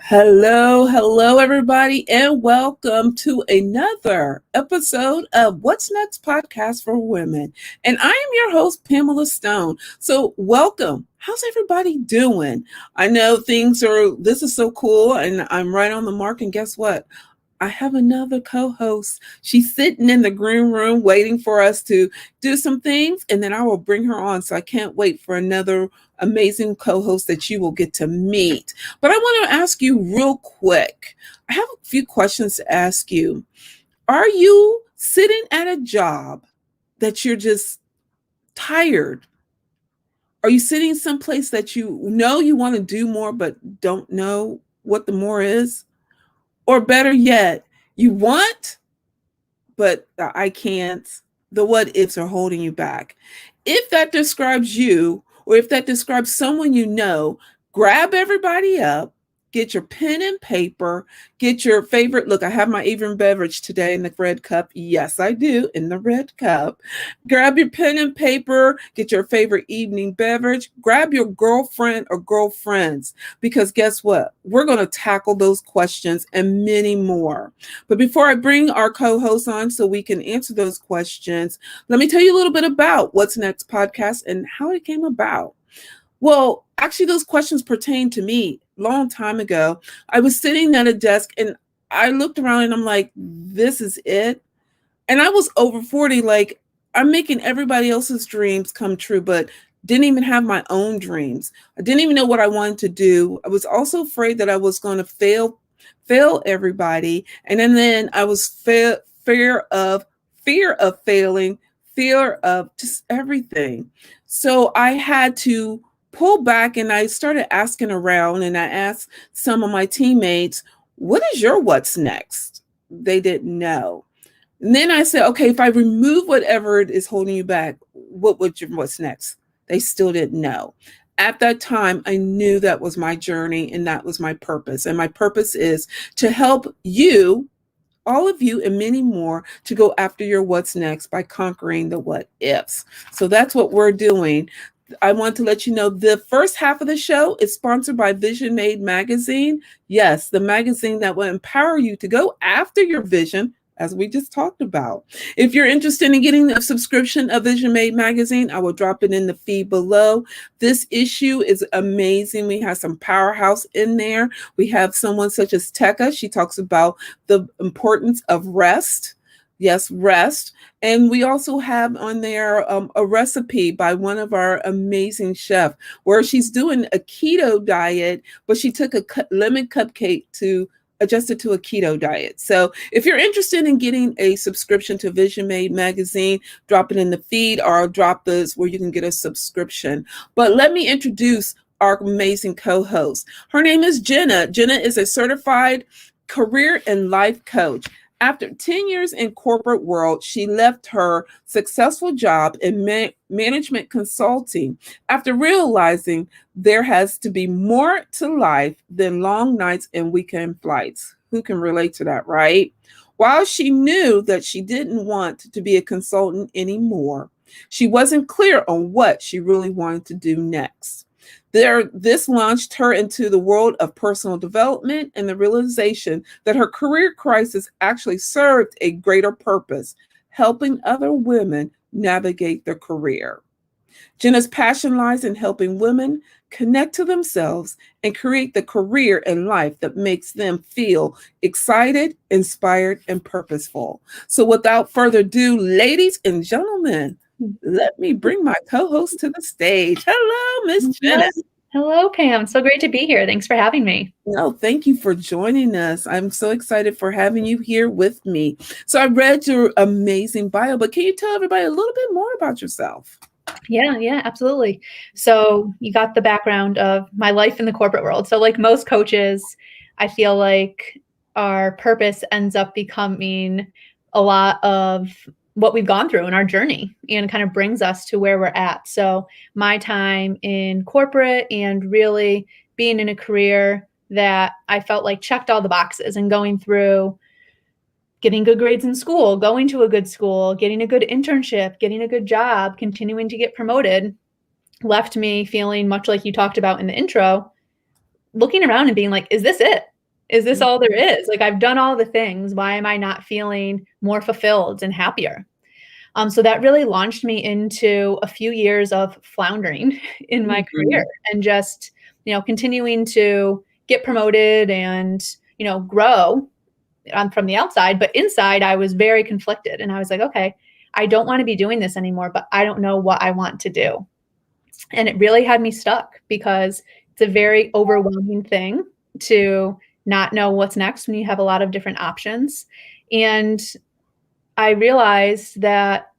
Hello, everybody, and welcome to another episode of What's Next podcast for women. And I am your host, Pamela Stone. So, welcome. How's everybody doing? I know this is so cool, and I'm right on the mark. And guess what? I have another co-host. She's sitting in the green room waiting for us to do some things, and then I will bring her on. So I can't wait for another amazing co-host that you will get to meet. But I want to ask you real quick. I have a few questions to ask you. Are you sitting at a job that you're just tired? Are you sitting someplace that you know you want to do more but don't know what the more is? Or better yet, you want, but the I can't, the what ifs are holding you back. If that describes you, or if that describes someone you know, grab everybody up, get your pen and paper, get your favorite. Look, I have my evening beverage today in the red cup. Yes, I do, in the red cup. Grab your pen and paper, get your favorite evening beverage, grab your girlfriend or girlfriends, because guess what? We're going to tackle those questions and many more. But before I bring our co-host on so we can answer those questions, let me tell you a little bit about What's Next podcast and how it came about. Well, actually, those questions pertain to me long time ago. I was sitting at a desk and I looked around and I'm like, this is it. And I was over 40, like I'm making everybody else's dreams come true, but didn't even have my own dreams. I didn't even know what I wanted to do. I was also afraid that I was going to fail everybody. And then I was fear of failing, fear of just everything. So I had to pull back and I started asking around, and I asked some of my teammates, what is your what's next? They didn't know. And then I said, okay, if I remove whatever it is holding you back, what's next? They still didn't know. At that time, I knew that was my journey and that was my purpose. And my purpose is to help you, all of you and many more, to go after your what's next by conquering the what ifs. So that's what we're doing. I want to let you know the first half of the show is sponsored by Vision Made Magazine. Yes, the magazine that will empower you to go after your vision, as we just talked about. If you're interested in getting a subscription of Vision Made Magazine, I will drop it in the feed below. This issue is amazing. We have some powerhouse in there. We have someone such as Tekka. She talks about the importance of rest. Yes, rest. And we also have on there a recipe by one of our amazing chefs where she's doing a keto diet, but she took a lemon cupcake to adjust it to a keto diet. So if you're interested in getting a subscription to Vision Made Magazine, drop it in the feed, or I'll drop this where you can get a subscription. But let me introduce our amazing co-host. Her name is Jenna. Jenna is a certified career and life coach. After 10 years in corporate world, she left her successful job in management consulting after realizing there has to be more to life than long nights and weekend flights. Who can relate to that, right? While she knew that she didn't want to be a consultant anymore, she wasn't clear on what she really wanted to do next. This launched her into the world of personal development and the realization that her career crisis actually served a greater purpose, helping other women navigate their career. Jenna's passion lies in helping women connect to themselves and create the career and life that makes them feel excited, inspired, and purposeful. So without further ado, ladies and gentlemen, let me bring my co-host to the stage. Hello, Miss Jenna. Hello, Pam. So great to be here. Thanks for having me. No, thank you for joining us. I'm so excited for having you here with me. So I read your amazing bio, but can you tell everybody a little bit more about yourself? Yeah, absolutely. So you got the background of my life in the corporate world. So like most coaches, I feel like our purpose ends up becoming a lot of what we've gone through in our journey and kind of brings us to where we're at. So my time in corporate and really being in a career that I felt like checked all the boxes and going through getting good grades in school, going to a good school, getting a good internship, getting a good job, continuing to get promoted, left me feeling much like you talked about in the intro, looking around and being like, is this it? Is this all there is? Like, I've done all the things. Why am I not feeling more fulfilled and happier? So that really launched me into a few years of floundering in my career Mhm. and just, continuing to get promoted and, grow from the outside. But inside, I was very conflicted. And I was like, okay, I don't want to be doing this anymore, but I don't know what I want to do. And it really had me stuck because it's a very overwhelming thing to not know what's next when you have a lot of different options. And I realized that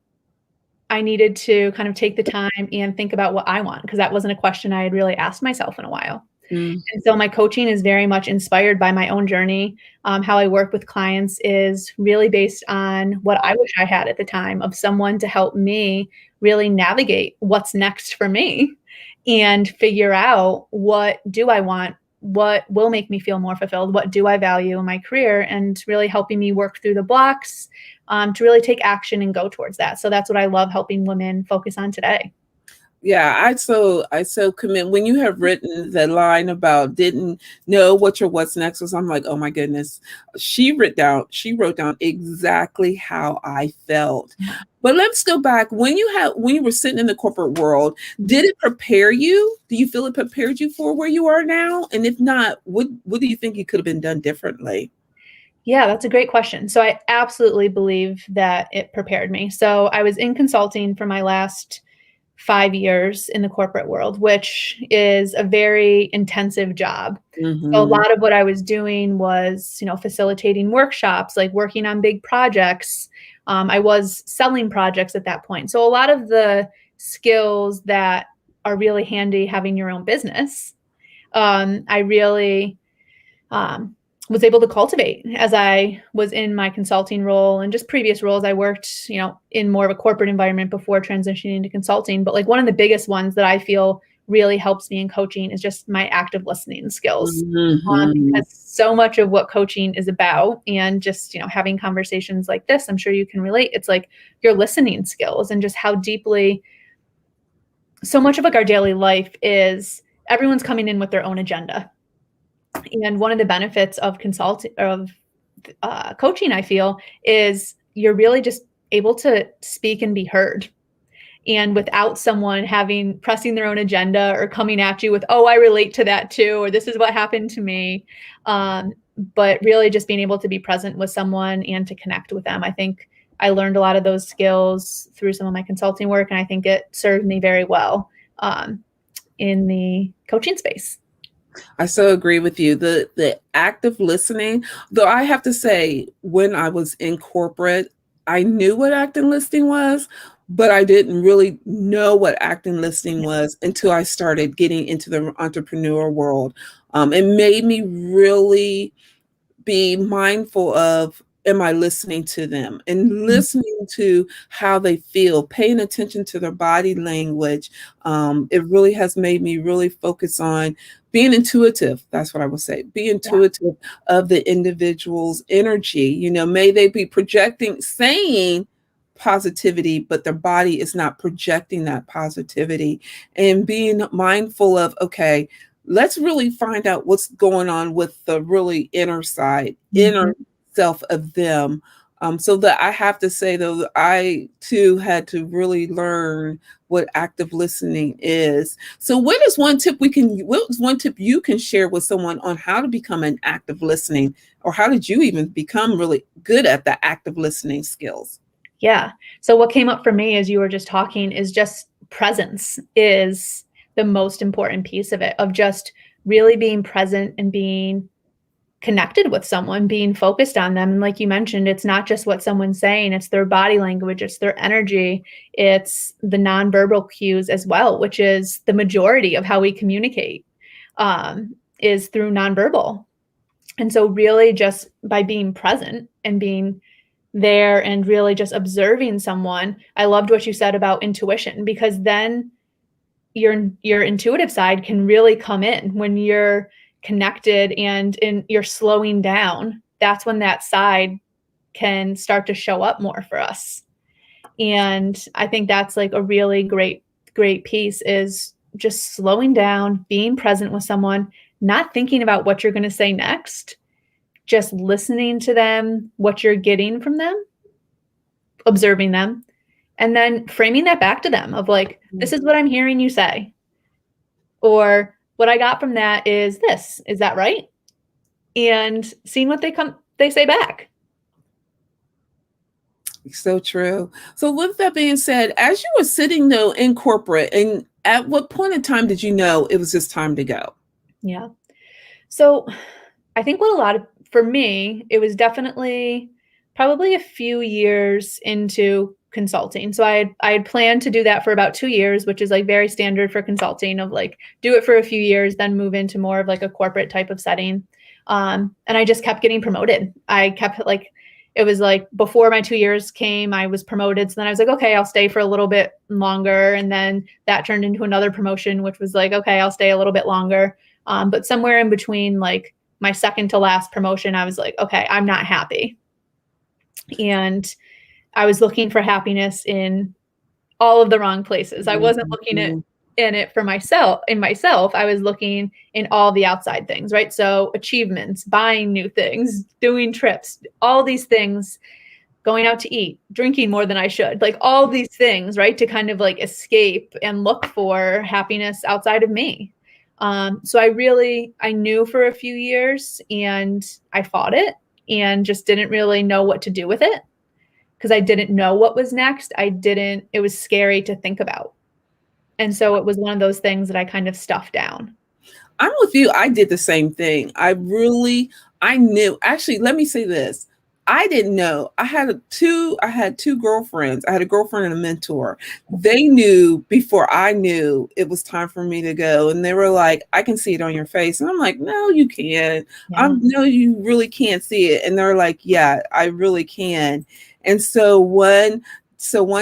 I needed to kind of take the time and think about what I want, because that wasn't a question I had really asked myself in a while. Mm. And so my coaching is very much inspired by my own journey. How I work with clients is really based on what I wish I had at the time, of someone to help me really navigate what's next for me and figure out, what do I want? What will make me feel more fulfilled? What do I value in my career? And really helping me work through the blocks, to really take action and go towards that. So that's what I love helping women focus on today. Yeah, I so commend when you have written the line about didn't know what your what's next was. I'm like, oh my goodness. She wrote down exactly how I felt. Yeah. But let's go back. When you were sitting in the corporate world, Mhm. did it prepare you? Do you feel it prepared you for where you are now? And if not, what do you think you could have been done differently? Yeah, that's a great question. So I absolutely believe that it prepared me. So I was in consulting for my last 5 years in the corporate world, which is a very intensive job. So a Mhm. lot of what I was doing was, facilitating workshops, like working on big projects. I was selling projects at that point. So a lot of the skills that are really handy having your own business, I really um, was able to cultivate as I was in my consulting role, and just previous roles. I worked, in more of a corporate environment before transitioning into consulting. But like, one of the biggest ones that I feel really helps me in coaching is just my active listening skills. Mhm. Because so much of what coaching is about, and just, having conversations like this, I'm sure you can relate. It's like your listening skills, and just how deeply so much of like our daily life is, everyone's coming in with their own agenda. And one of the benefits of coaching, I feel, is you're really just able to speak and be heard. And without someone pressing their own agenda or coming at you with, oh, I relate to that too, or this is what happened to me. But really just being able to be present with someone and to connect with them. I think I learned a lot of those skills through some of my consulting work, and I think it served me very well, in the coaching space. I so agree with you. The active listening, though I have to say, when I was in corporate, I knew what active listening was, but I didn't really know what active listening Yeah. was until I started getting into the entrepreneur world. It made me really be mindful of, am I listening to them and listening to how they feel, paying attention to their body language. It really has made me really focus on being intuitive. That's what I would say. Be Yeah. intuitive of the individual's energy. May they be projecting, saying positivity, but their body is not projecting that positivity, and being mindful of, okay, let's really find out what's going on with the really inner side, Mhm. inner self of them. So that I have to say, though, that I too had to really learn what active listening is. So what is one tip you can share with someone on how to become an active listening, or how did you even become really good at the active listening skills? Yeah. So what came up for me as you were just talking is just presence is the most important piece of it, of just really being present and being connected with someone, being focused on them. And like you mentioned, it's not just what someone's saying, it's their body language, it's their energy, it's the nonverbal cues as well, which is the majority of how we communicate, is through nonverbal. And so really just by being present and being there and really just observing someone. I loved what you said about intuition, because then your intuitive side can really come in when you're connected and you're slowing down. That's when that side can start to show up more for us. And I think that's like a really great piece, is just slowing down, being present with someone, not thinking about what you're going to say next, just listening to them, what you're getting from them, observing them, and then framing that back to them of like, this is what I'm hearing you say. Or what I got from that is this. Is that right? And seeing what they say back. So true. So with that being said, as you were sitting though in corporate, and at what point in time did you know it was just time to go? Yeah. So I think for me, it was definitely probably a few years into consulting. So I had planned to do that for about 2 years, which is like very standard for consulting of like do it for a few years, then move into more of like a corporate type of setting. And I just kept getting promoted. I kept like, it was like before my 2 years came, I was promoted. So then I was like, okay, I'll stay for a little bit longer. And then that turned into another promotion, which was like, okay, I'll stay a little bit longer. But somewhere in between like my second to last promotion, I was like, okay, I'm not happy. And I was looking for happiness in all of the wrong places. I wasn't looking in it for myself, I was looking in all the outside things, right? So achievements, buying new things, doing trips, all these things, going out to eat, drinking more than I should, like all these things, right? To kind of like escape and look for happiness outside of me. So I knew for a few years and I fought it and just didn't really know what to do with it because I didn't know what was next. It was scary to think about. And so it was one of those things that I kind of stuffed down. I'm with you. I did the same thing. I knew, actually, let me say this. I didn't know. I had two girlfriends. I had a girlfriend and a mentor. They knew before I knew it was time for me to go. And they were like, I can see it on your face. And I'm like, no, you can't. Yeah. No, you really can't see it. And they're like, yeah, I really can. And so one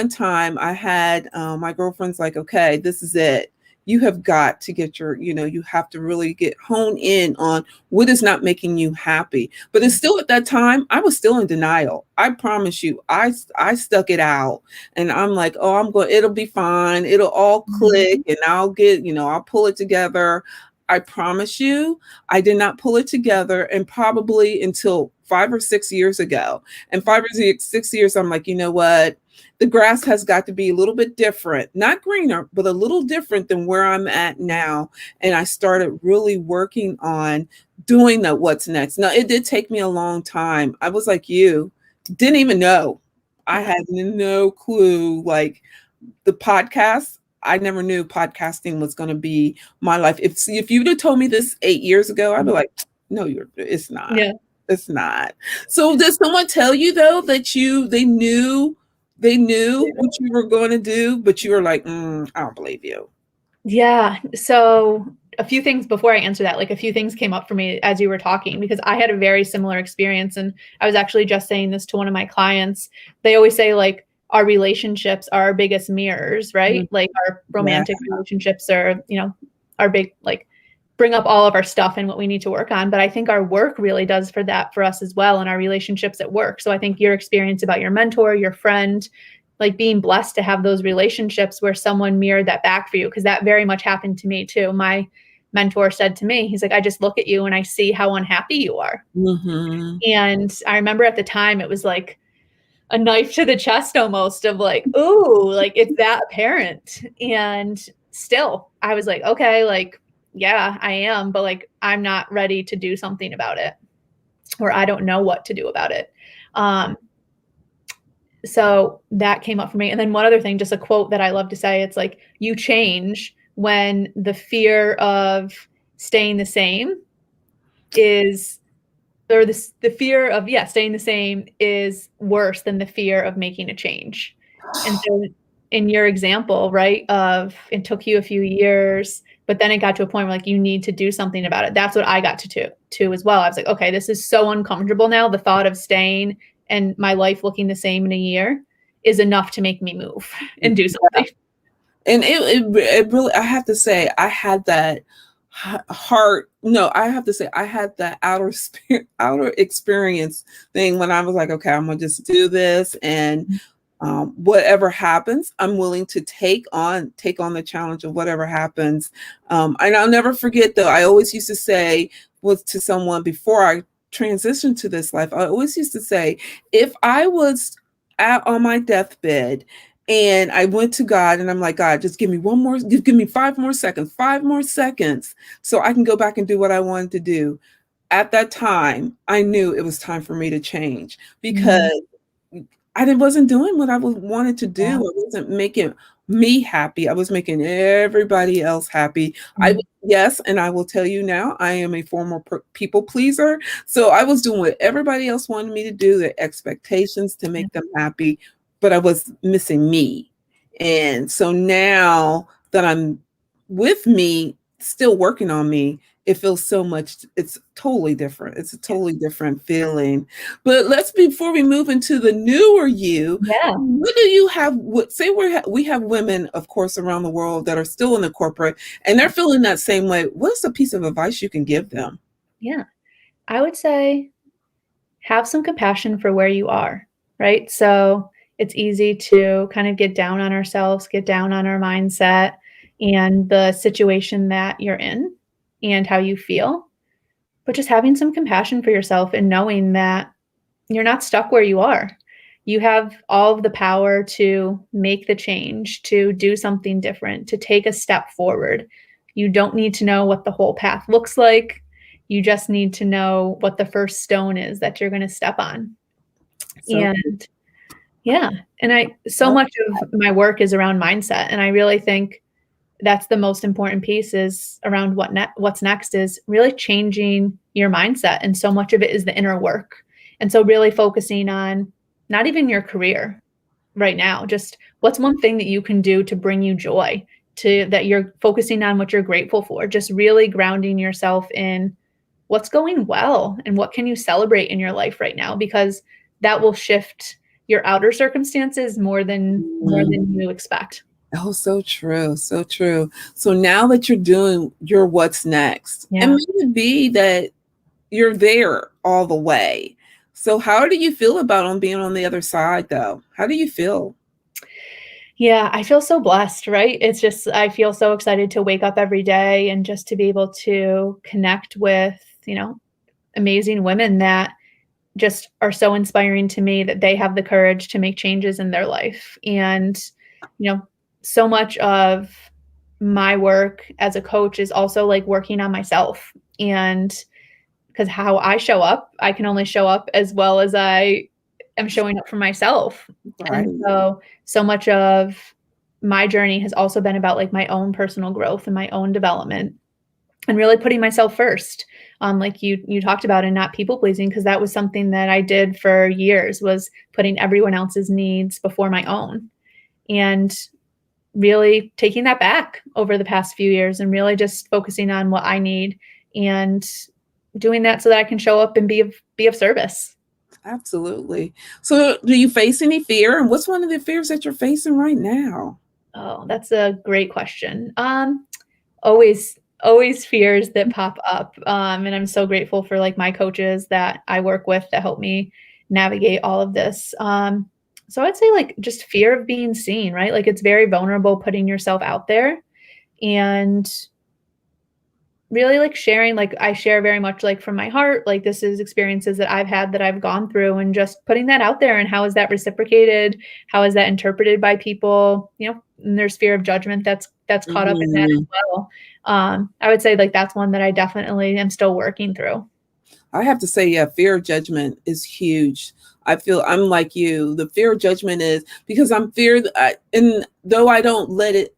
time I had my girlfriend's like, okay, this is it. You have got to get you have to really get honed in on what is not making you happy. But it's still at that time, I was still in denial. I promise you, I stuck it out and I'm like, oh, it'll be fine. It'll all click and I'll I'll pull it together. I promise you, I did not pull it together and probably until 5 or 6 years ago. And 5 or 6 years, I'm like, you know what? The grass has got to be a little bit different, not greener, but a little different than where I'm at now. And I started really working on doing the what's next. Now, it did take me a long time. I was like you, didn't even know. I had no clue. Like the podcast, I never knew podcasting was going to be my life. If you'd have told me this 8 years ago, I'd be like, no, it's not. Yeah. It's not. So did someone tell you though that they knew what you were going to do, but you were like, I don't believe you? Yeah. So a few things before I answer that, like a few things came up for me as you were talking, because I had a very similar experience. And I was actually just saying this to one of my clients. They always say like our relationships are our biggest mirrors, right? Mm-hmm. Like our romantic relationships are, our big, like bring up all of our stuff and what we need to work on. But I think our work really does for us as well, and our relationships at work. So I think your experience about your mentor, your friend, like being blessed to have those relationships where someone mirrored that back for you, because that very much happened to me too. My mentor said to me, he's like, I just look at you and I see how unhappy you are. Mm-hmm. And I remember at the time it was like a knife to the chest almost of like, ooh, like it's that apparent. And still I was like, okay, like, yeah, I am, but like, I'm not ready to do something about it, or I don't know what to do about it. So that came up for me. And then one other thing, just a quote that I love to say, it's like, you change when the fear of staying the same is, or the fear of, staying the same is worse than the fear of making a change. And so in your example, right, of it took you a few years, but then it got to a point where like you need to do something about it. That's what I got to as well. I was like, okay, this is so uncomfortable now. The thought of staying and my life looking the same in a year is enough to make me move and do something. And it really, I have to say, I had that I have to say, I had that outer experience thing when I was like, okay, I'm going to just do this. And whatever happens, I'm willing to take on the challenge of whatever happens. And I'll never forget though, I always used to say to someone before I transitioned to this life, I always used to say, if I was on my deathbed and I went to God and I'm like, God, just give me one more, give me 5 more seconds, 5 more seconds, so I can go back and do what I wanted to do. At that time, I knew it was time for me to change Mhm. because wasn't doing what I wanted to do. Yeah. I wasn't making me happy. I was making everybody else happy. Mhm. Yes, and I will tell you now, I am a former people pleaser. So I was doing what everybody else wanted me to do, their expectations to Yeah. make them happy, but I was missing me. And so now that I'm with me, still working on me, it feels so much, it's totally different. It's a totally different feeling. But let's, before we move into the newer you, Yeah. what do you have? Say we have women, of course, around the world that are still in the corporate and they're feeling that same way. What's a piece of advice you can give them? Yeah. I would say have some compassion for where you are, right? So it's easy to kind of get down on ourselves, get down on our mindset and the situation that you're in and how you feel. But just having some compassion for yourself and knowing that you're not stuck where you are. You have all of the power to make the change, to do something different, to take a step forward. You don't need to know what the whole path looks like. You just need to know what the first stone is that you're going to step on. So, And yeah, and I so oh, much of my work is around mindset, and I really think that's the most important piece is around what's next is really changing your mindset, and so much of it is the inner work. And so really focusing on not even your career right now, just what's one thing that you can do to bring you joy, to that you're focusing on what you're grateful for, just really grounding yourself in what's going well and what can you celebrate in your life right now because that will shift your outer circumstances more than you expect. oh, so true, so true. So now that you're doing your what's next, and Yeah. maybe be that you're there all the way. So how do you feel about on being on the other side, though? How do you feel? Yeah, I feel so blessed, right? It's just I feel so excited to wake up every day and just to be able to connect with, amazing women that just are so inspiring to me that they have the courage to make changes in their life. And, you know, so much of my work as a coach is also like working on myself. And because how I show up, I can only show up as well as I am showing up for myself. And Right. so much of my journey has also been about like my own personal growth and my own development and really putting myself first. Like you talked about and not people pleasing because that was something that I did for years was putting everyone else's needs before my own. And really taking that back over the past few years and really just focusing on what I need and doing that so that I can show up and be of service. Absolutely. So do you face any fear? And what's one of the fears that you're facing right now? Oh, that's a great question. Always fears that pop up. And I'm so grateful for like my coaches that I work with that help me navigate all of this. So I'd say like just fear of being seen, right? Like it's very vulnerable putting yourself out there and really like sharing, like I share very much like from my heart, like this is experiences that I've had that I've gone through and just putting that out there and how is that reciprocated? How is that interpreted by people? And there's fear of judgment that's caught up in that as Mhm. well. I would say like that's one that I definitely am still working through. I have to say, yeah, fear of judgment is huge. I feel I'm like you. The fear of judgment is because I'm feared, and though I don't let it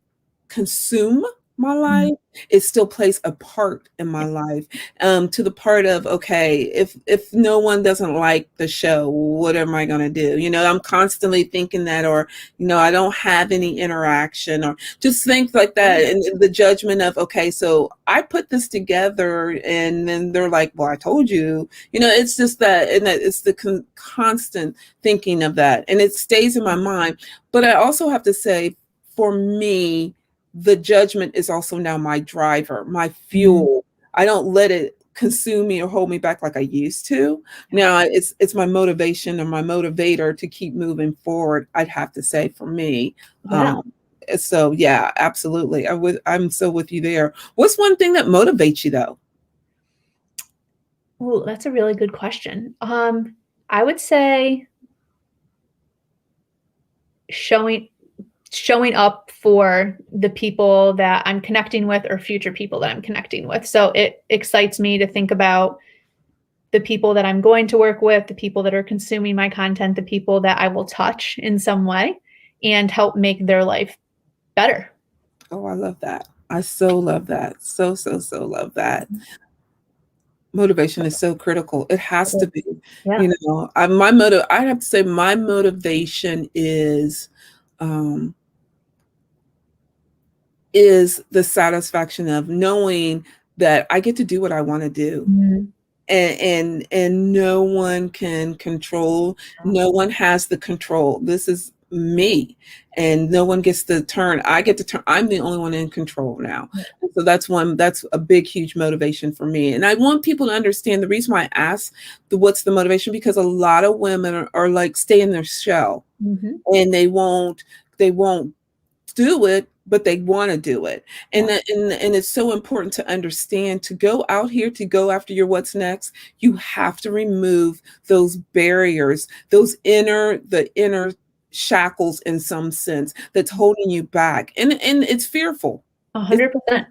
consume my Mhm. life, it still plays a part in my life. To the part of, okay, if no one doesn't like the show, what am I going to do? I'm constantly thinking that, or I don't have any interaction, or just things like that, and the judgment of, okay, so I put this together, and then they're like, well, I told you. It's just that, and that it's the constant thinking of that, and it stays in my mind. But I also have to say, for me, the judgment is also now my driver, my Mhm. fuel. I don't let it consume me or hold me back like I used to. Yeah. Now it's my motivation or my motivator to keep moving forward, I'd have to say, for me. Yeah. So yeah, absolutely. I'm so with you there. What's one thing that motivates you though? Oh, that's a really good question. I would say showing showing up for the people that I'm connecting with or future people that I'm connecting with. So it excites me to think about the people that I'm going to work with, the people that are consuming my content, the people that I will touch in some way and help make their life better. Oh, I love that. I so love that. So, so, so love that. Motivation is so critical. It has to be. Yeah. You know, I have to say my motivation um is the satisfaction of knowing that I get to do what I want to do. Mhm. And no one can control, no one has the control. This is me, and no one gets to turn. I get to turn. I'm the only one in control now. So that's a big huge motivation for me, and I want people to understand the reason why I ask what's the motivation, because a lot of women are like stay in their shell, Mhm. and they won't do it, but they want to do it. And Yeah. and it's so important to understand, to go out here, to go after your what's next, you have to remove those barriers, the inner shackles in some sense that's holding you back. And it's fearful. It's 100%.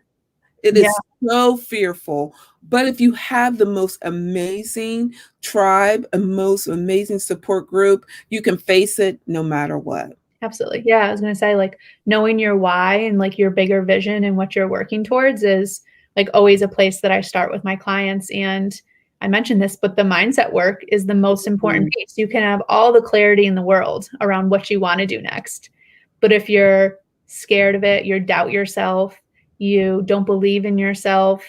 it Yeah, is so fearful. But if you have the most amazing tribe, a most amazing support group, you can face it no matter what. absolutely. Yeah, I was gonna say, like, knowing your why and, like, your bigger vision and what you're working towards is, like, always a place that I start with my clients, and I mentioned this, but the mindset work is the most important Mm, piece. You can have all the clarity in the world around what you wanna do next, but if you're scared of it, you doubt yourself, you don't believe in yourself,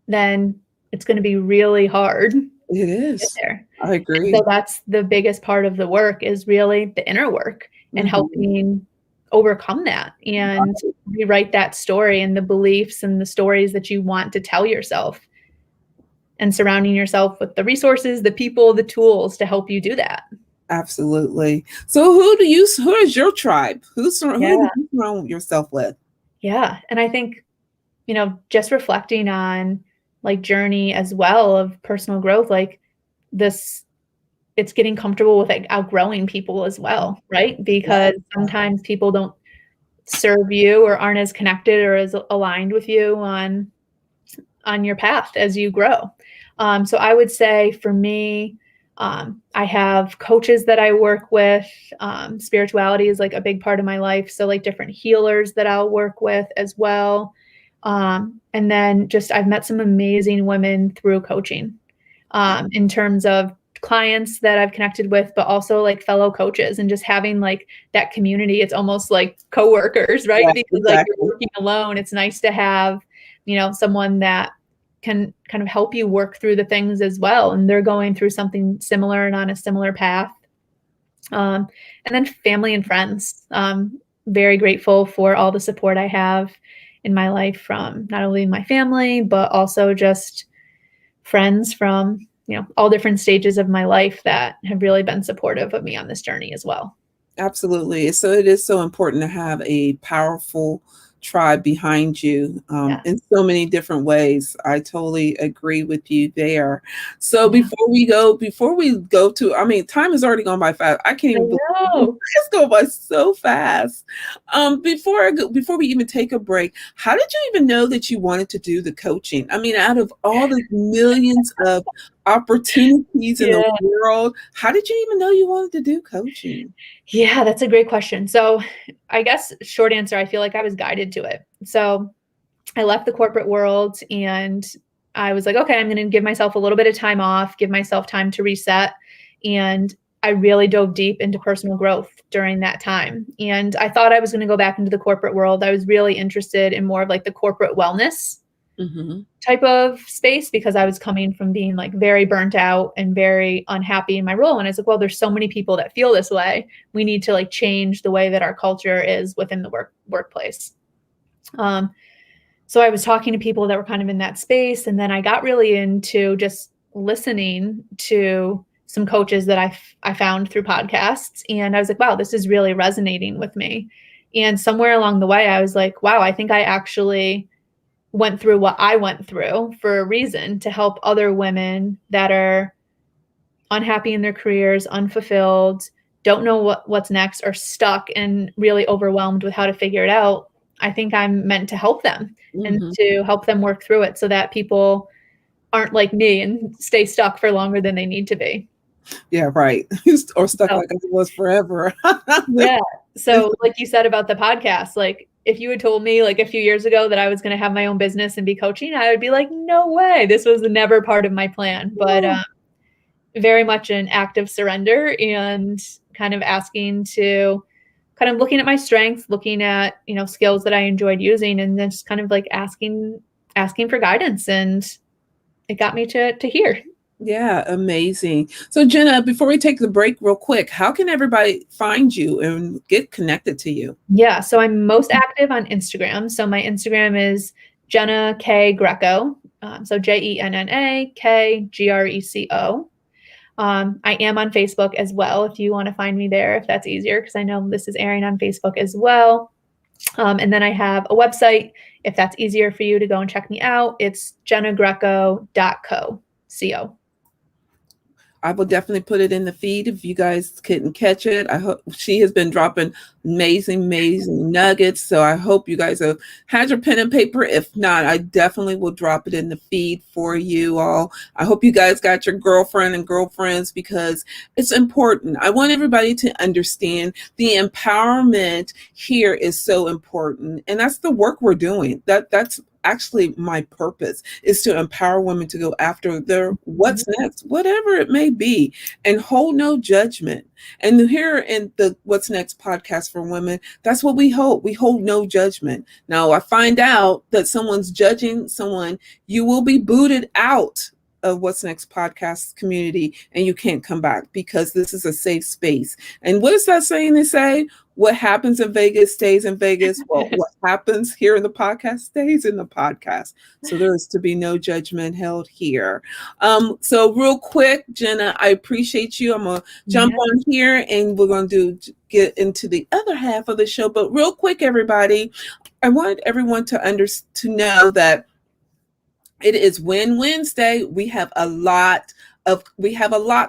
then it's gonna be really hard to it get is. there. I And so agree. that's the biggest part of the work is really the inner work and Mhm. helping overcome that and rewrite that story and the beliefs and the stories that you want to tell yourself and surrounding yourself with the resources, the people, the tools to help you do that. Absolutely. So who is your tribe? Who do Yeah. you surround yourself with? Yeah. And I think, just reflecting on like journey as well of personal growth, like this it's getting comfortable with like outgrowing people as well, right? Because Love that. sometimes people don't serve you or aren't as connected or as aligned with you on your path as you grow. So I would say for me, I have coaches that I work with. Spirituality is like a big part of my life. So like different healers that I'll work with as well. And then just I've met some amazing women through coaching in terms of clients that I've connected with, but also like fellow coaches and just having like that community. It's almost like coworkers, right? Yeah, Because like you're exactly. working alone. It's nice to have, someone that can kind of help you work through the things as well. And they're going through something similar and on a similar path. Um, and then family and friends. Very grateful for all the support I have in my life from not only my family, but also just friends from, all different stages of my life that have really been supportive of me on this journey as well. Absolutely. So it is so important to have a powerful tribe behind you, Yeah. in so many different ways. I totally agree with you there. So Yeah. before we go to, I mean, time has already gone by fast. I can't I even believe know. it's going by so fast. Before we even take a break, how did you even know that you wanted to do the coaching? I mean, out of all the millions of opportunities in the Yeah. world, how did you even know you wanted to do coaching? Yeah, that's a great question. So, I guess short answer, I feel like I was guided to it. So, I left the corporate world and I was like, okay, I'm going to give myself a little bit of time off, give myself time to reset. And I really dove deep into personal growth during that time. And I thought I was going to go back into the corporate world. I was really interested in more of like the corporate wellness Mhm. type of space because I was coming from being like very burnt out and very unhappy in my role. And I was like, well, there's so many people that feel this way. We need to like change the way that our culture is within the workplace. Um, so I was talking to people that were kind of in that space, and then I got really into just listening to some coaches that I found through podcasts, and I was like, wow, this is really resonating with me. And somewhere along the way, I was like, wow, I think I actually went through what I went through for a reason, to help other women that are unhappy in their careers, unfulfilled, don't know what's next, or stuck and really overwhelmed with how to figure it out. I think I'm meant to help them and Mm-hmm. to help them work through it so that people aren't like me and stay stuck for longer than they need to be. Yeah, right. Or stuck So, like I was forever. yeah. So like you said about the podcast, like if you had told me like a few years ago that I was going to have my own business and be coaching, I would be like, no way. This was never part of my plan. But very much an act of surrender and kind of asking to kind of looking at my strengths, looking at, skills that I enjoyed using, and then just kind of like asking for guidance. And it got me to here. Yeah, amazing. So, Jenna, before we take the break, real quick, how can everybody find you and get connected to you? Yeah. So I'm most active on Instagram. So my Instagram is Jenna K Greco. So JENNA K GRECO. I am on Facebook as well if you want to find me there, if that's easier, because I know this is airing on Facebook as well. And then I have a website if that's easier for you to go and check me out. It's jennagreco.co. Co. I will definitely put it in the feed if you guys couldn't catch it. I hope she has been dropping amazing nuggets. So I hope you guys have had your pen and paper. If not, I definitely will drop it in the feed for you all. I hope you guys got your girlfriend and girlfriends because it's important. I want everybody to understand the empowerment here is so important. And that's the work we're doing. That's actually my purpose is to empower women to go after their what's next, whatever it may be, and hold no judgment. And here in the What's Next podcast for women, that's what we hold. We hold no judgment. Now, I find out that someone's judging someone, you will be booted out of What's Next podcast community and you can't come back because this is a safe space. And what is that saying they say? What happens in Vegas stays in Vegas. Well, what happens here in the podcast stays in the podcast. So there is to be no judgment held here. So real quick, Jenna, I appreciate you. I'm going to jump on here and we're going to get into the other half of the show. But real quick, everybody, I want everyone to know that it is Win Wednesday. We have a lot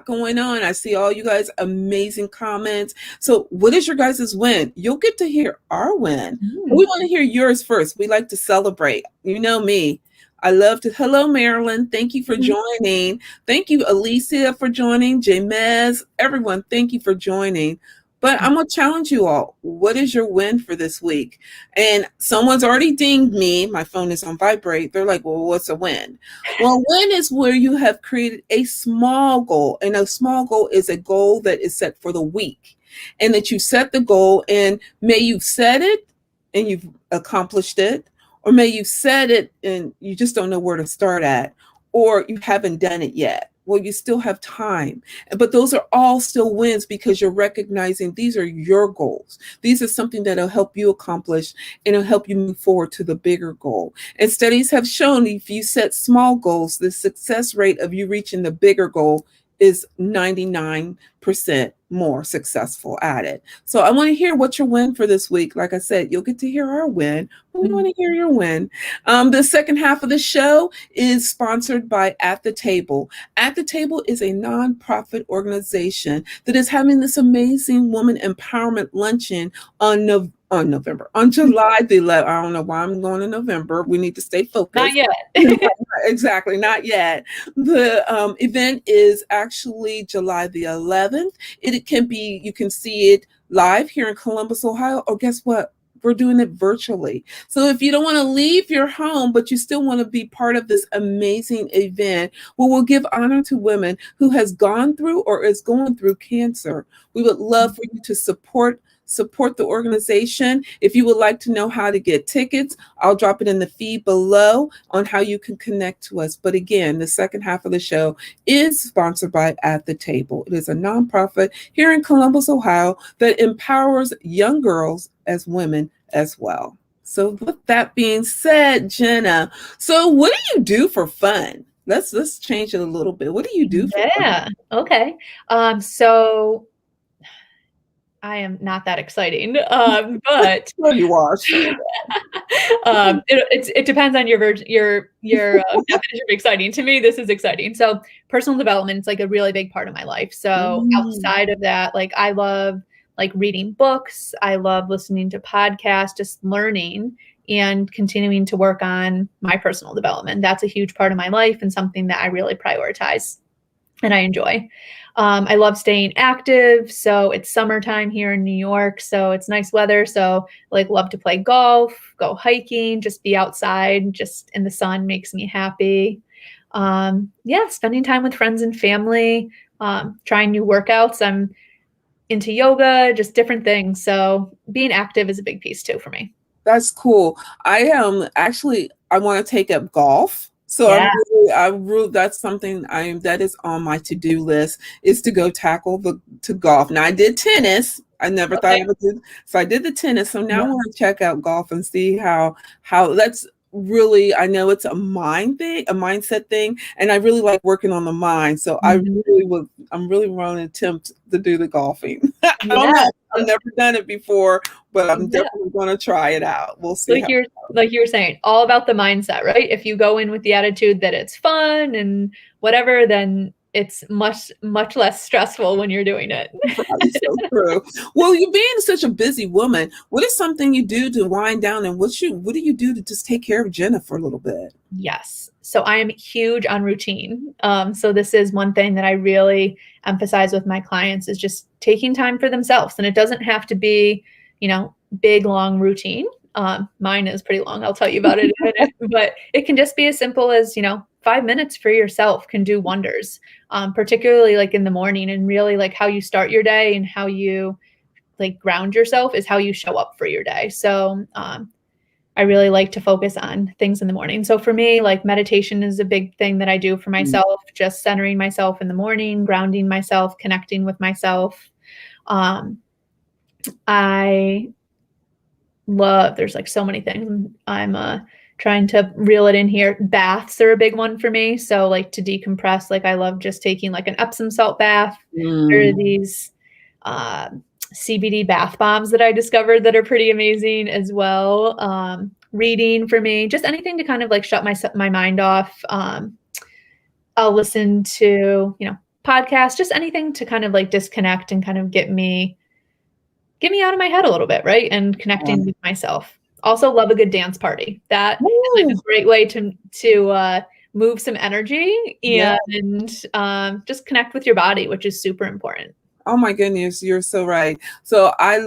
going on. I see all you guys amazing comments. So what is your guys' win? You'll get to hear our win. We want to hear yours first. We like to celebrate. You know me. I love to. Hello, Marilyn. Thank you for joining. Thank you, Alicia, for joining. Jamez, everyone, thank you for joining. But I'm going to challenge you all. What is your win for this week? And someone's already dinged me. My phone is on vibrate. They're like, well, what's a win? Well, win is where you have created a small goal. And a small goal is a goal that is set for the week. And that you set the goal and may you've set it and you've accomplished it. Or may you set it and you just don't know where to start at. Or you haven't done it yet. Well, you still have time. But those are all still wins because you're recognizing these are your goals. These are something that will help you accomplish and it'll help you move forward to the bigger goal. And studies have shown if you set small goals, the success rate of you reaching the bigger goal is 99% more successful at it. So I want to hear what your win for this week. Like I said, you'll get to hear our win. We want to hear your win. The second half of the show is sponsored by At the Table. At the Table is a nonprofit organization that is having this amazing woman empowerment luncheon on July the 11th. I don't know why I'm going in November. We need to stay focused. Not yet. Exactly, not yet. The event is actually July the 11th. You can see it live here in Columbus, Ohio, or guess what? We're doing it virtually. So if you don't want to leave your home, but you still want to be part of this amazing event, well, we'll give honor to women who has gone through or is going through cancer. We would love for you to support the organization. If you would like to know how to get tickets, I'll drop it in the feed below on how you can connect to us. But again, the second half of the show is sponsored by At the Table. It is a nonprofit here in Columbus, Ohio that empowers young girls as women as well. So with that being said, Jenna, so what do you do for fun? Let's change it a little bit. What do you do for fun? Okay. So I am not that exciting, but Well, you are, so it depends on your definition of exciting. To me, this is exciting. So personal development is like a really big part of my life. So mm, outside of that, like I love like reading books. I love listening to podcasts, just learning and continuing to work on my personal development. That's a huge part of my life and something that I really prioritize and I enjoy. I love staying active. So it's summertime here in New York. So it's nice weather. So like love to play golf, go hiking, just be outside, just in the sun makes me happy. Yeah, spending time with friends and family, trying new workouts. I'm into yoga, just different things. So being active is a big piece too for me. that's cool. I am actually I want to take up golf. So Yeah. I really that's something that is on my to-do list is to go tackle the to golf. Now I did tennis. I never thought Okay. I would do so I did the tennis. So now I Yeah. want to check out golf and see how that's really I know it's a mind thing, a mindset thing, and I really like working on the mind. So Mhm. I'm really want to attempt to do the golfing. I don't Yeah. know. I've never done it before, but I'm Yeah. definitely going to try it out. We'll see like how. you're like you were saying, all about the mindset, right? If you go in with the attitude that it's fun and whatever, then it's much less stressful when you're doing it. Probably so true. Well, you being such a busy woman, what is something you do to wind down, and what do you do to just take care of Jenna for a little bit? Yes. So I am huge on routine. So this is one thing that I really emphasize with my clients is just taking time for themselves. And it doesn't have to be, big, long routine. Mine is pretty long. I'll tell you about it in a minute. But it can just be as simple as, 5 minutes for yourself can do wonders, particularly like in the morning and really like how you start your day and how you like ground yourself is how you show up for your day. So I really like to focus on things in the morning. So for me, like meditation is a big thing that I do for Mm, myself, just centering myself in the morning, grounding myself, connecting with myself. Um, I love, there's like so many things. I'm trying to reel it in here. Baths are a big one for me. So like to decompress, like I love just taking like an Epsom salt bath. There are mm, these uh, CBD bath bombs that I discovered that are pretty amazing as well. Reading for me, just anything to kind of like shut my mind off. I'll listen to, podcasts, just anything to kind of like disconnect and kind of get me out of my head a little bit, right? And connecting with myself. Also love a good dance party. That is like yeah. a great way to move some energy Yeah. and just connect with your body, which is super important. Oh my goodness, you're so right. So I'm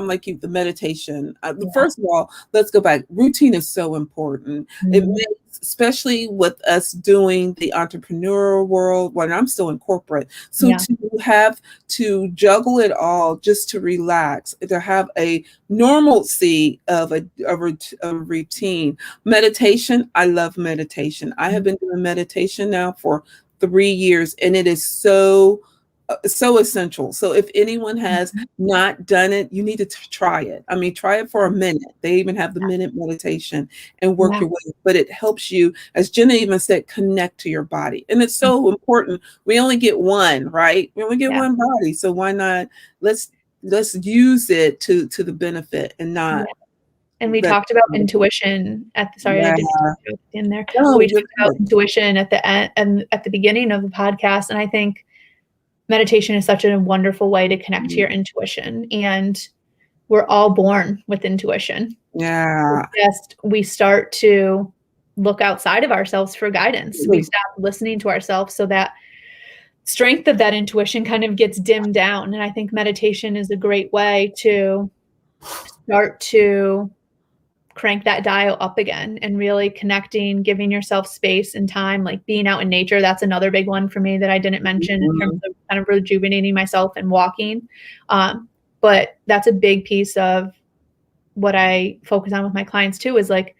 like you, the meditation. Yeah. First of all, let's go back. Routine is so important. It Mhm. makes, especially with us doing the entrepreneurial world when I'm still in corporate. So Yeah. to have to juggle it all just to relax, to have a normalcy of a routine. Meditation, I love meditation. I have been doing meditation now for 3 years, and it is so essential. So if anyone has Mhm. not done it, you need to try it. I mean, try it for a minute. They even have the minute meditation and work Yeah. your way, but it helps you, as Jenna even said, connect to your body. And it's so important. We only get one, right? We only get Yeah. one body. So why not let's let's use it to the benefit and Yeah. not And we let talked about intuition at the sorry, I yeah. didn't in there, but No, we you're talked about good. intuition at the end and at the beginning of the podcast, and I think meditation is such a wonderful way to connect to your intuition, and we're all born with intuition. It's Yeah. just we start to look outside of ourselves for guidance. We Absolutely. stop listening to ourselves so that strength of that intuition kind of gets dimmed down, and I think meditation is a great way to start to crank that dial up again and really connecting, giving yourself space and time, like being out in nature. That's another big one for me that I didn't mention in terms Mhm. of kind of rejuvenating myself and walking. But that's a big piece of what I focus on with my clients too is like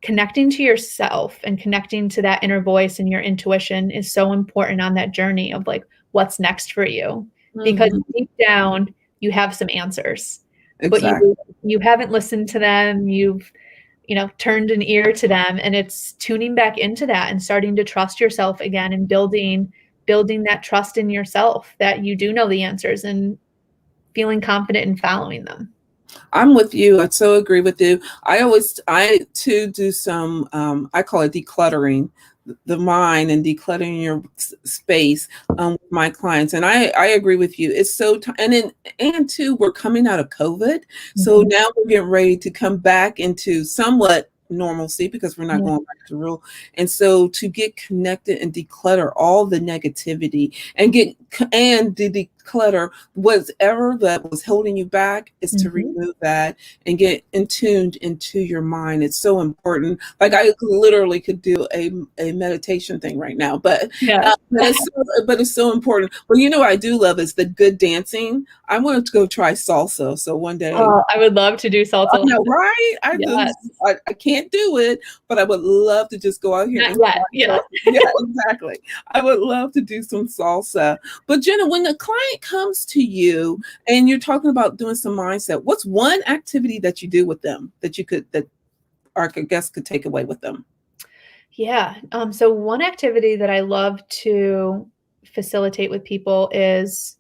connecting to yourself and connecting to that inner voice and your intuition is so important on that journey of like what's next for you. Because Mhm. deep down, you have some answers, but Exactly. you haven't listened to them. You've turned an ear to them, and it's tuning back into that and starting to trust yourself again and building that trust in yourself that you do know the answers and feeling confident in following them. I'm with you. I so agree with you. I too do some, I call it decluttering the mind and decluttering your space with my clients. And I agree with you. It's so, and too, we're coming out of COVID. So Mhm. now we're getting ready to come back into somewhat normalcy because we're not Yeah. going back to rule. And so to get connected and declutter all the negativity and to declutter whatever that was holding you back is to Mhm. remove that and get in tuned into your mind. It's so important. Like I literally could do a meditation thing right now, Yeah. but it's so important. Well, you know what I do love is the good dancing. I wanted to go try salsa. So one day, Oh, I would love to do I salsa know, lessons. right? Yes. I can't do it, but I would love to just go out here Not and yet. Yeah. yeah, exactly. I would love to do some salsa. But Jenna, when the client comes to you and you're talking about doing some mindset, what's one activity that you do with them that our guests could take away with them? Yeah. So one activity that I love to facilitate with people is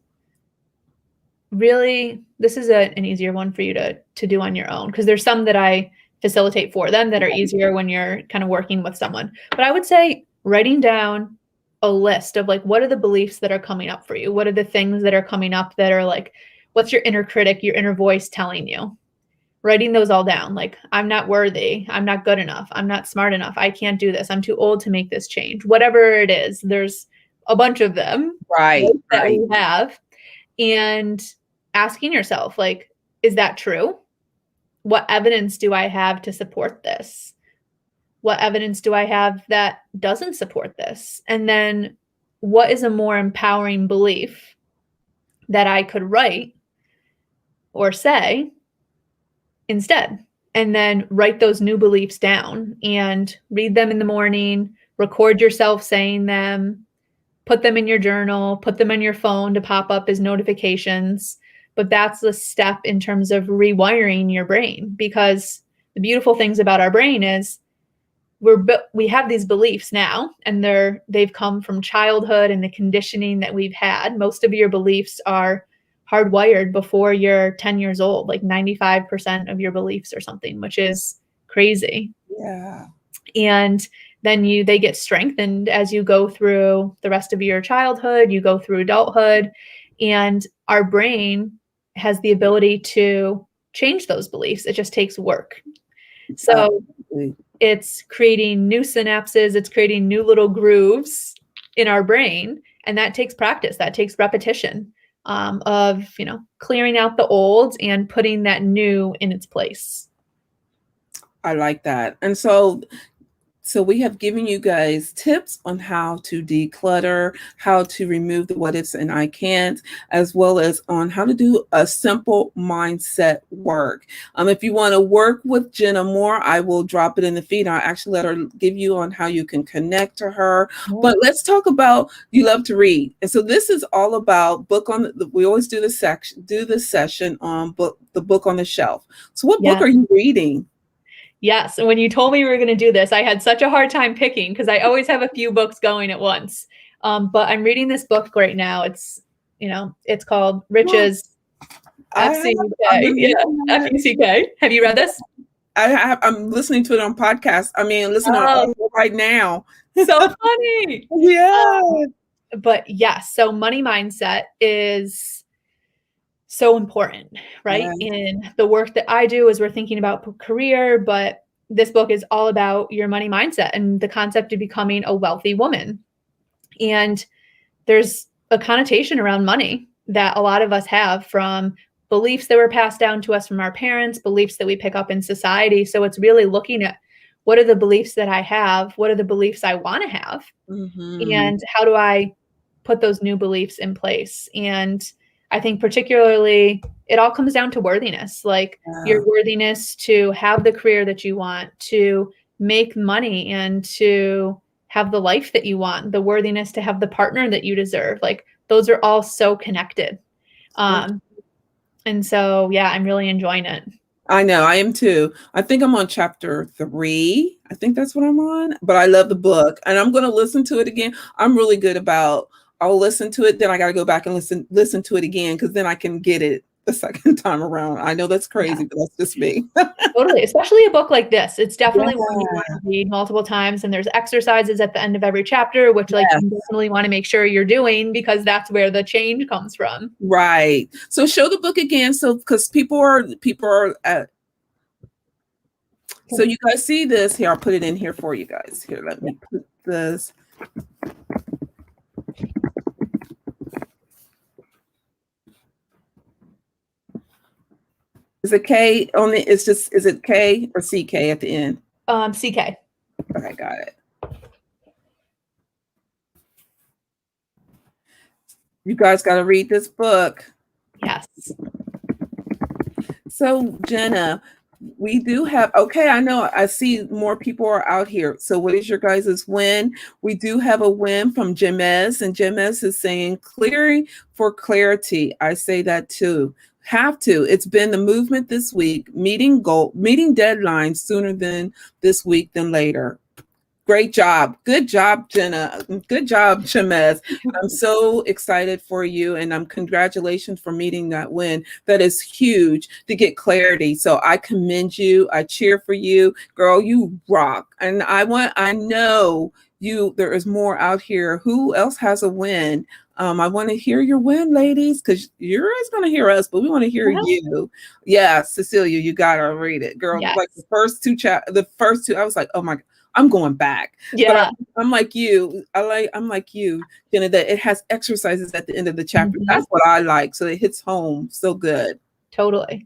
really this is an easier one for you to do on your own because there's some that I facilitate for them that are easier when you're kind of working with someone. But I would say writing down a list of like what are the beliefs that are coming up for you? What are the things that are coming up that are like what's your inner critic, your inner voice telling you? Writing those all down like I'm not worthy, I'm not good enough, I'm not smart enough, I can't do this, I'm too old to make this change. Whatever it is, there's a bunch of them Right, right, that right. we have and asking yourself like is that true? What evidence do I have to support this? What evidence do I have that doesn't support this? And then what is a more empowering belief that I could write or say instead? And then write those new beliefs down and read them in the morning, record yourself saying them, put them in your journal, put them in your phone to pop up as notifications. But that's the step in terms of rewiring your brain because the beautiful things about our brain is we have these beliefs now and they've come from childhood and the conditioning that we've had. Most of your beliefs are hardwired before you're 10 years old, like 95% of your beliefs or something, which is crazy. Yeah. And then they get strengthened as you go through the rest of your childhood, you go through adulthood, and our brain has the ability to change those beliefs. It just takes work. So Absolutely. it's creating new synapses, it's creating new little grooves in our brain, and that takes practice, that takes repetition of clearing out the old and putting that new in its place. I like that. And so we have given you guys tips on how to declutter, how to remove the what ifs and I can't, as well as on how to do a simple mindset work. If you want to work with Jenna more, I will drop it in the feed. I'll actually let her give you on how you can connect to her. Yeah. But let's talk about you love to read. And so this is all about book on we always do this session on the book on the shelf. So what book Yeah. are you reading? Yes. And when you told me we were going to do this, I had such a hard time picking because I always have a few books going at once. But I'm reading this book right now. It's called Riches, I have. I've F-C-U-K. been Yeah, reading that. F-U-C-K. Have you read this? I'm listening to it on podcast. I mean, listening to Oh, it right now. so funny. Yeah. But yes, so money mindset is so important, right? Yeah. In the work that I do as we're thinking about career, but this book is all about your money mindset and the concept of becoming a wealthy woman. And there's a connotation around money that a lot of us have from beliefs that were passed down to us from our parents, beliefs that we pick up in society. So it's really looking at what are the beliefs that I have? What are the beliefs I want to have? Mm-hmm. And how do I put those new beliefs in place? And I think particularly it all comes down to worthiness, like your Yeah. worthiness to have the career that you want, to make money and to have the life that you want, the worthiness to have the partner that you deserve. Like those are all so connected. So And so, yeah, I'm really enjoying it. I know I am too. I think I'm on chapter 3. I think that's what I'm on. But I love the book, and I'm going to listen to it again. I'm really good about. I'll listen to it, then I got to go back and listen to it again because then I can get it the second time around. I know that's Yeah. crazy, but that's just me. Totally, especially a book like this. It's definitely one you Yeah. wanna read multiple times, and there's exercises at the end of every chapter, which, like, Yeah. you definitely wanna make sure you're doing because that's where the change comes from. Right. So show the book again. So because people are so you guys see this here. I'll put it in here for you guys. Here, let me put this. Is it K on the? It's just is it K or CK at the end? CK. Okay, got it. You guys got to read this book. Yes. So Jenna, we do have, okay, I know I see more people are out here. So what is your guys' win? We do have a win from Jemez, and Jemez is saying clearing for clarity. I say that too. Have to. It's been the movement this week, meeting deadlines sooner than this week than later. Great job. Good job, Jenna. Good job, Chemez. I'm so excited for you, and congratulations for meeting that win. That is huge to get clarity. So I commend you. I cheer for you. Girl, you rock. And I know you, there is more out here. Who else has a win? I want to hear your win, ladies, because you're always going to hear us, but we want to hear you. Yeah, Cecilia, you got to read it. Girl, Yes. like the first two, I was like, oh my God. I'm going back. Yeah. But I'm like you. I'm like you, Jenna, that it has exercises at the end of the chapter. Mhm. That's what I like. So it hits home so good. Totally.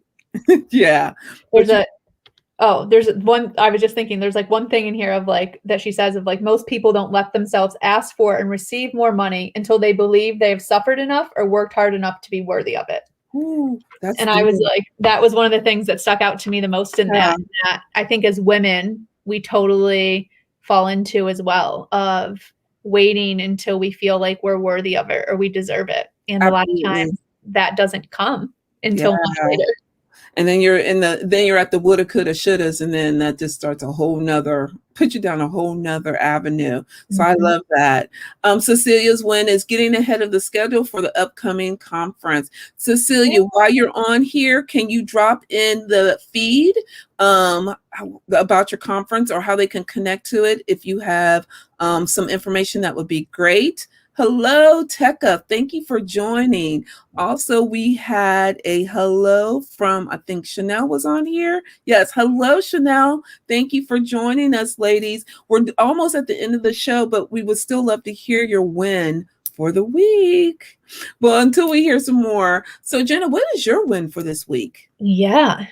Yeah. There's one, I was just thinking, there's like one thing in here of like, that she says of like, most people don't let themselves ask for and receive more money until they believe they have suffered enough or worked hard enough to be worthy of it. Ooh, and I was like, that was one of the things that stuck out to me the most in that I think as women, we totally fall into as well, of waiting until we feel like we're worthy of it or we deserve it. And a lot of times that doesn't come until much later. And then you're at the woulda, coulda, shouldas, and then that just starts put you down a whole nother avenue. So I love that. Cecilia's win is getting ahead of the schedule for the upcoming conference. Cecilia, while you're on here, can you drop in the feed about your conference or how they can connect to it? If you have some information, that would be great. Hello, Tekka. Thank you for joining. Also, we had a hello from, I think Chanel was on here. Yes, hello, Chanel. Thank you for joining us, ladies. We're almost at the end of the show, but we would still love to hear your win for the week. Well, until we hear some more. So, Jenna, what is your win for this week? Yeah.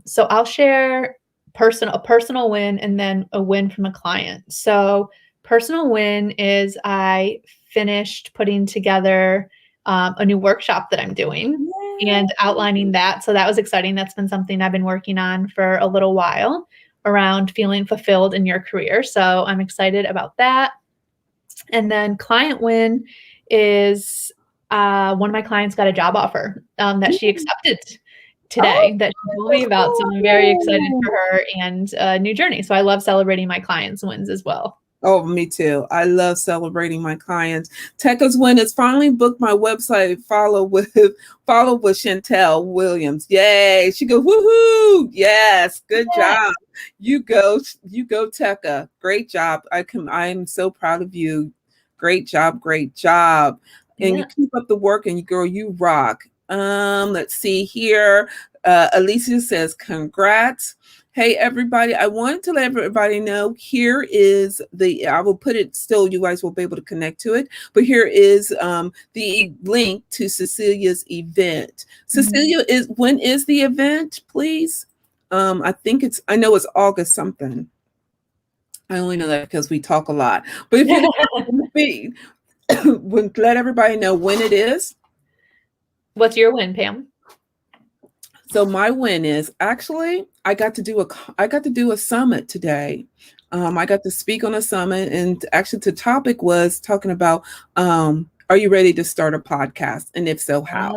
So I'll share a personal win and then a win from a client. So personal win is I finished putting together a new workshop that I'm doing and outlining that. So that was exciting. That's been something I've been working on for a little while around feeling fulfilled in your career. So I'm excited about that. And then client win is one of my clients got a job offer that she accepted today that she told me about. So I'm very excited for her and a new journey. So I love celebrating my clients' wins as well. Oh, me too. I love celebrating my clients. Tekka's win is finally booked my website. Follow with Chantel Williams. Yay. She goes, woohoo. Yes. Good job. You go, Tekka. Great job. I am so proud of you. Great job. Great job. And you keep up the work and girl, you rock. Let's see here. Alicia says, congrats. Hey, everybody, I wanted to let everybody know here is I will put it still, you guys will be able to connect to it, but here is the link to Cecilia's event. Cecilia, when is the event, please? I know it's August something. I only know that because we talk a lot, but if you let everybody know when it is. What's your win, Pam? So my win is actually I got to do a summit today. I got to speak on a summit, and actually the topic was talking about are you ready to start a podcast, and if so, how?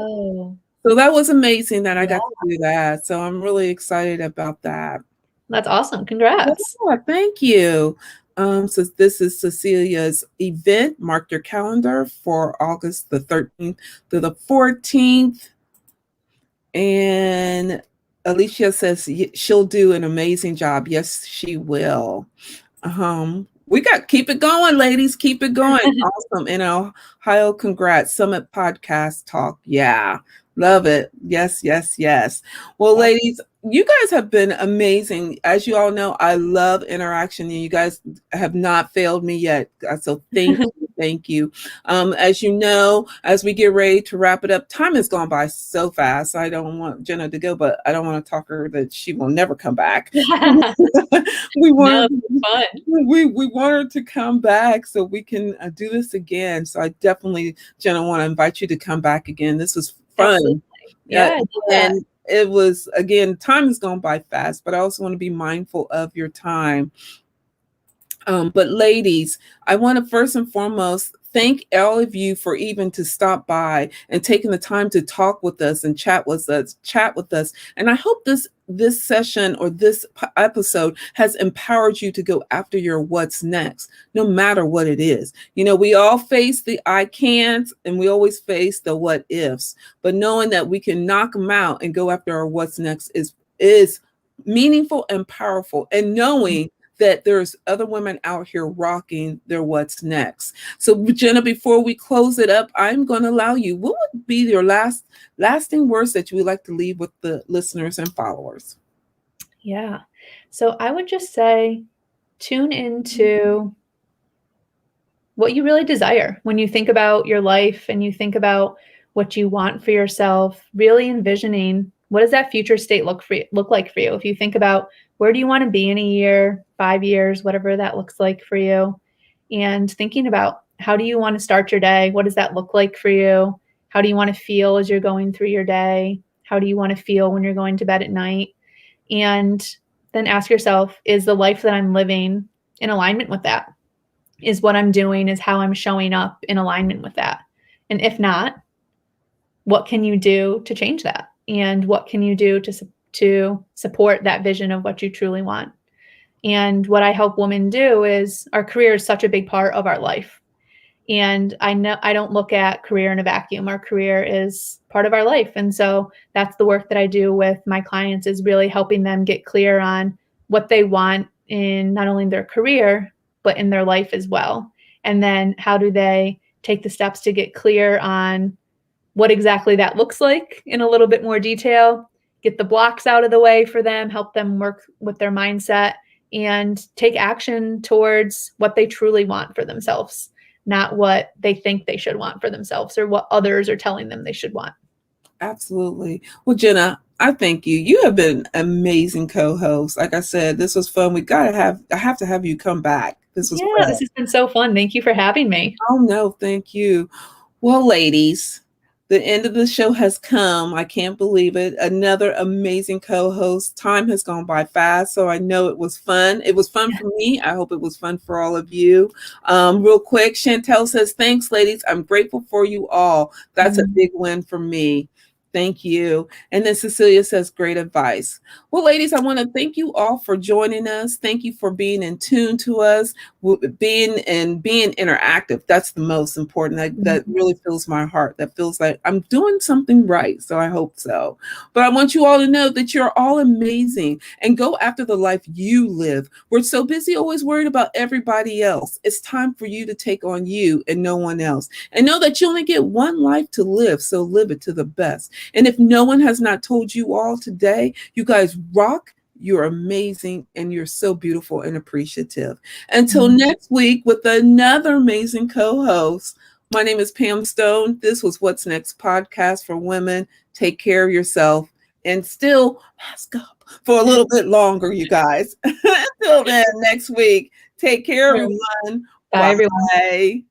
So that was amazing that I got to do that. So I'm really excited about that. That's awesome. Congrats. Yeah, thank you. So this is Cecilia's event. Mark your calendar for August the 13th to the 14th. And Alicia says she'll do an amazing job. Yes, she will. We got keep it going, ladies. Keep it going. Awesome. In Ohio, congrats. Summit Podcast Talk. Yeah. Love it. Yes, yes, yes. Well, Yep. ladies, you guys have been amazing. As you all know, I love interaction. You guys have not failed me yet. So thank you. Thank you. As you know, as we get ready to wrap it up, time has gone by so fast. I don't want Jenna to go, but I don't want to talk her that she will never come back. we No, want it's fun. we want her to come back so we can do this again. So I definitely, Jenna, want to invite you to come back again. This was Absolutely. fun. Yeah, I love that. And it was, again, time has gone by fast, but I also want to be mindful of your time. But ladies, I want to first and foremost thank all of you for even to stop by and taking the time to talk with us and chat with us. And I hope this session or this episode has empowered you to go after your what's next, no matter what it is. You know, we all face the I can't, and we always face the what ifs, but knowing that we can knock them out and go after our what's next is meaningful and powerful. And knowing that there's other women out here rocking their what's next. So Jenna, before we close it up, I'm going to allow you, what would be your lasting words that you would like to leave with the listeners and followers? Yeah. So I would just say tune into what you really desire. When you think about your life and you think about what you want for yourself, really envisioning what does that future state look like for you? If you think about where do you want to be in a year, 5 years, whatever that looks like for you, and thinking about how do you want to start your day? What does that look like for you? How do you want to feel as you're going through your day? How do you want to feel when you're going to bed at night? And then ask yourself, is the life that I'm living in alignment with that? Is what I'm doing, is how I'm showing up in alignment with that? And if not, what can you do to change that? And what can you do to support that vision of what you truly want? And what I help women do is our career is such a big part of our life. And I know I don't look at career in a vacuum. Our career is part of our life. And so that's the work that I do with my clients, is really helping them get clear on what they want in not only their career, but in their life as well. And then how do they take the steps to get clear on what exactly that looks like in a little bit more detail, get the blocks out of the way for them, help them work with their mindset, and take action towards what they truly want for themselves, not what they think they should want for themselves or what others are telling them they should want. Absolutely. Well, Jenna, I thank you. You have been an amazing co-host. Like I said, this was fun. I have to have you come back. This was Yeah, fun. this has been so fun. Thank you for having me. Oh no, thank you. Well, ladies, the end of the show has come. I can't believe it. Another amazing co-host. Time has gone by fast, so I know it was fun. It was fun for me. I hope it was fun for all of you. Real quick, Chantel says, thanks, ladies. I'm grateful for you all. That's a big win for me. Thank you. And then Cecilia says, great advice. Well, ladies, I want to thank you all for joining us. Thank you for being in tune to us, being interactive. That's the most important. That really fills my heart. That feels like I'm doing something right. So I hope so. But I want you all to know that you're all amazing and go after the life you live. We're so busy always worried about everybody else. It's time for you to take on you and no one else. And know that you only get one life to live. So live it to the best. And if no one has not told you all today, you guys rock, you're amazing, and you're so beautiful and appreciative. Until next week with another amazing co-host, my name is Pam Stone. This was What's Next Podcast for Women. Take care of yourself and still mask up for a little bit longer, you guys. Until then, next week, take care, everyone. Bye, everyone. Bye.